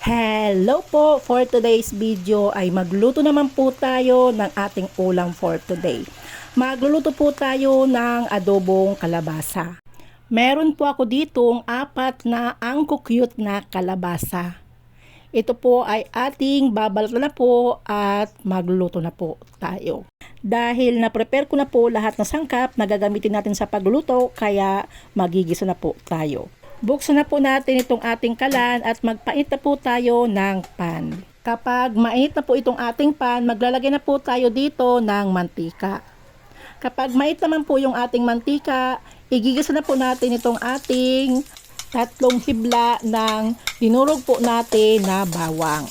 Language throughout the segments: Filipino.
Hello po! For today's video ay magluto naman po tayo ng ating ulam for today. Magluluto po tayo ng adobong kalabasa. Meron po ako ditong 4 na angko-cute na kalabasa. Ito po ay ating babalatan na po at magluluto na po tayo. Dahil na-prepare ko na po lahat ng sangkap na gagamitin natin sa pagluluto, kaya magigisa na po tayo. Buksan na po natin itong ating kalan at magpainit na po tayo ng pan. Kapag mainit na po itong ating pan, maglalagay na po tayo dito ng mantika. Kapag mainit naman po yung ating mantika, igigisa na po natin itong ating 3 hibla ng dinurog po natin na bawang.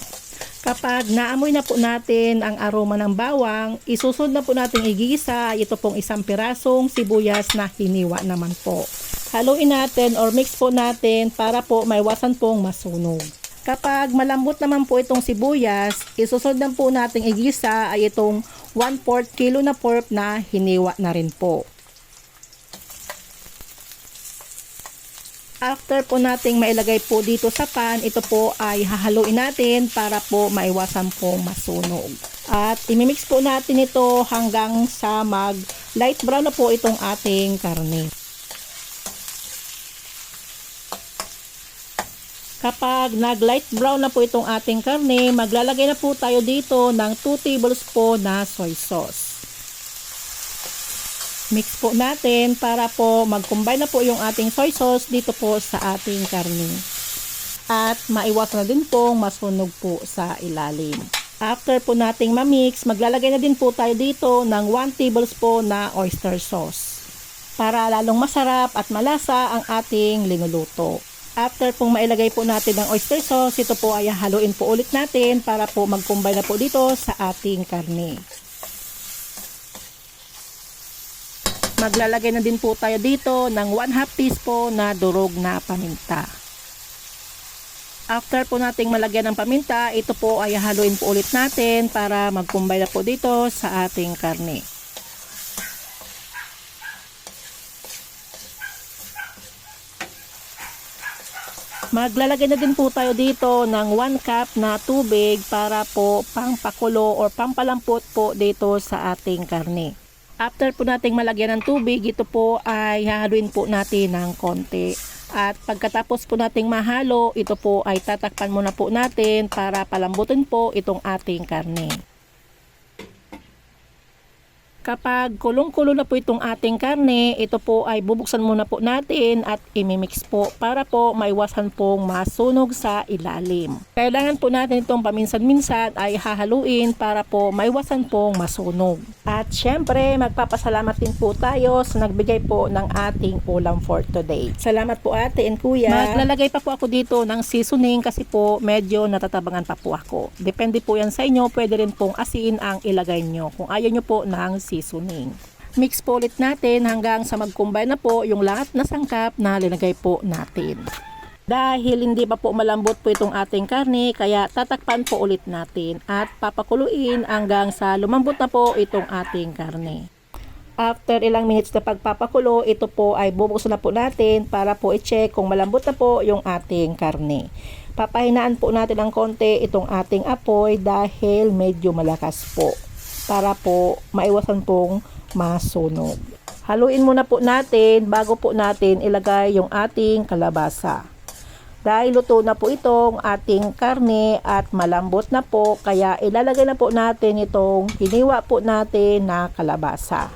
Kapag naamoy na po natin ang aroma ng bawang, isusunod na po natin igigisa ito pong 1 pirasong sibuyas na hiniwa naman po. Haluin natin or mix po natin para po maiwasan pong masunog. Kapag malambot naman po itong sibuyas, isusunod na po natin igisa ay itong 1/4 kilo na pork na hiniwa na rin po. After po nating mailagay po dito sa pan, ito po ay hahaluin natin para po maiwasan pong masunog. At imimix po natin ito hanggang sa mag light brown na po itong ating karne. Kapag nag-light brown na po itong ating karne, maglalagay na po tayo dito ng 2 tablespoon na soy sauce. Mix po natin para po mag-combine na po yung ating soy sauce dito po sa ating karne. At maiwasan na din pong masunog po sa ilalim. After po nating ma-mix, maglalagay na din po tayo dito ng 1 tablespoon na oyster sauce. Para lalong masarap at malasa ang ating linuluto. After pong mailagay po natin ang oyster sauce, ito po ay haluin po ulit natin para po mag-combine na po dito sa ating karne. Maglalagay na din po tayo dito ng 1/2 teaspoon na durog na paminta. After po nating malagyan ng paminta, ito po ay haluin po ulit natin para mag-combine na po dito sa ating karne. Maglalagay na din po tayo dito ng 1 cup na tubig para po pangpakulo or pampalampot po dito sa ating karne. After po nating malagyan ng tubig, ito po ay hahaluin po natin ng konti. At pagkatapos po nating mahalo, ito po ay tatakpan muna po natin para palambutin po itong ating karne. Kapag kulong-kulo na po itong ating karne, ito po ay bubuksan muna po natin at imimix po para po maiwasan pong masunog sa ilalim. Kailangan po natin itong paminsan-minsan ay hahaluin para po maiwasan pong masunog. At syempre, magpapasalamat din po tayo sa nagbigay po ng ating ulam for today. Salamat po ate and kuya. Maglalagay pa po ako dito ng seasoning kasi po medyo natatabangan pa po ako. Depende po yan sa inyo, pwede rin pong asin ang ilagay nyo kung ayaw nyo po ng seasoning. Mix po ulit natin hanggang sa mag-combine na po yung lahat na sangkap na linagay po natin. Dahil hindi pa po malambot po itong ating karne, kaya tatakpan po ulit natin at papakuluin hanggang sa lumambot na po itong ating karne. After ilang minutes na pagpapakulo, ito po ay bubuksan na po natin para po i-check kung malambot na po yung ating karne. Papahinaan po natin ng konti itong ating apoy dahil medyo malakas po, para po maiwasan pong masunog. Haluin muna po natin bago po natin ilagay yung ating kalabasa. Dahil luto na po itong ating karne at malambot na po, kaya ilalagay na po natin itong hiniwa po natin na kalabasa.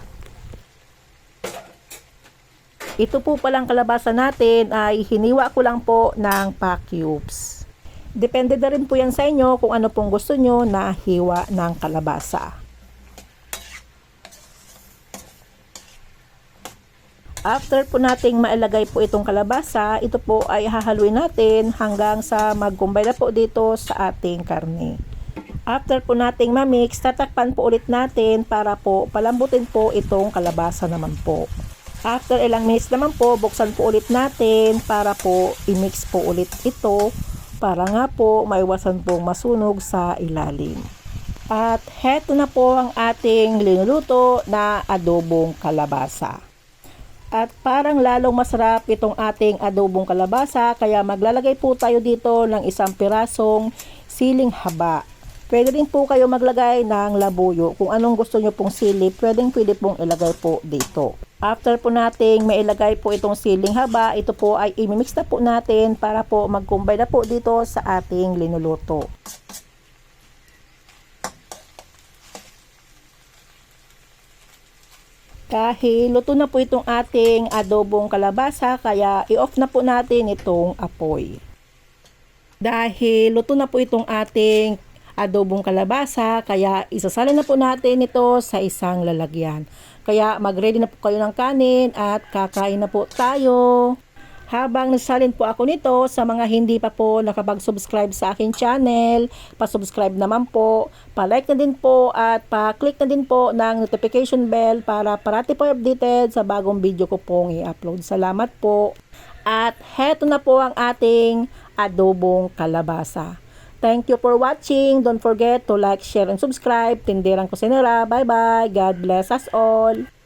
Ito po palang kalabasa natin ay hiniwa ko lang po ng pa-cubes. Depende na rin po yan sa inyo kung ano pong gusto nyo na hiwa ng kalabasa. After po nating mailagay po itong kalabasa, ito po ay hahaluin natin hanggang sa mag-combine na po dito sa ating karne. After po nating ma-mix, tatakpan po ulit natin para po palambutin po itong kalabasa naman po. After ilang minutes naman po, buksan po ulit natin para po i-mix po ulit ito para nga po maiwasan pong masunog sa ilalim. At heto na po ang ating linuluto na adobong kalabasa. At parang lalong masarap itong ating adobong kalabasa, kaya maglalagay po tayo dito ng isang pirasong siling haba. Pwede din po kayo maglagay ng labuyo. Kung anong gusto nyo pong sili, pwede pong ilagay po dito. After po nating mailagay po itong siling haba, ito po ay imimix na po natin para po mag-combine na po dito sa ating linuluto. Dahil luto na po itong ating adobong kalabasa, kaya i-off na po natin itong apoy. Dahil luto na po itong ating adobong kalabasa, kaya isasalin na po natin ito sa isang lalagyan. Kaya mag-ready na po kayo ng kanin at kakain na po tayo. Habang nasalin po ako nito, sa mga hindi pa po nakapag-subscribe sa aking channel, pa-subscribe naman po, pa-like na din po at pa-click na din po ng notification bell para parati po updated sa bagong video ko pong i-upload. Salamat po. At heto na po ang ating adobong kalabasa. Thank you for watching. Don't forget to like, share, and subscribe. Tinderang Kusinera. Bye-bye. God bless us all.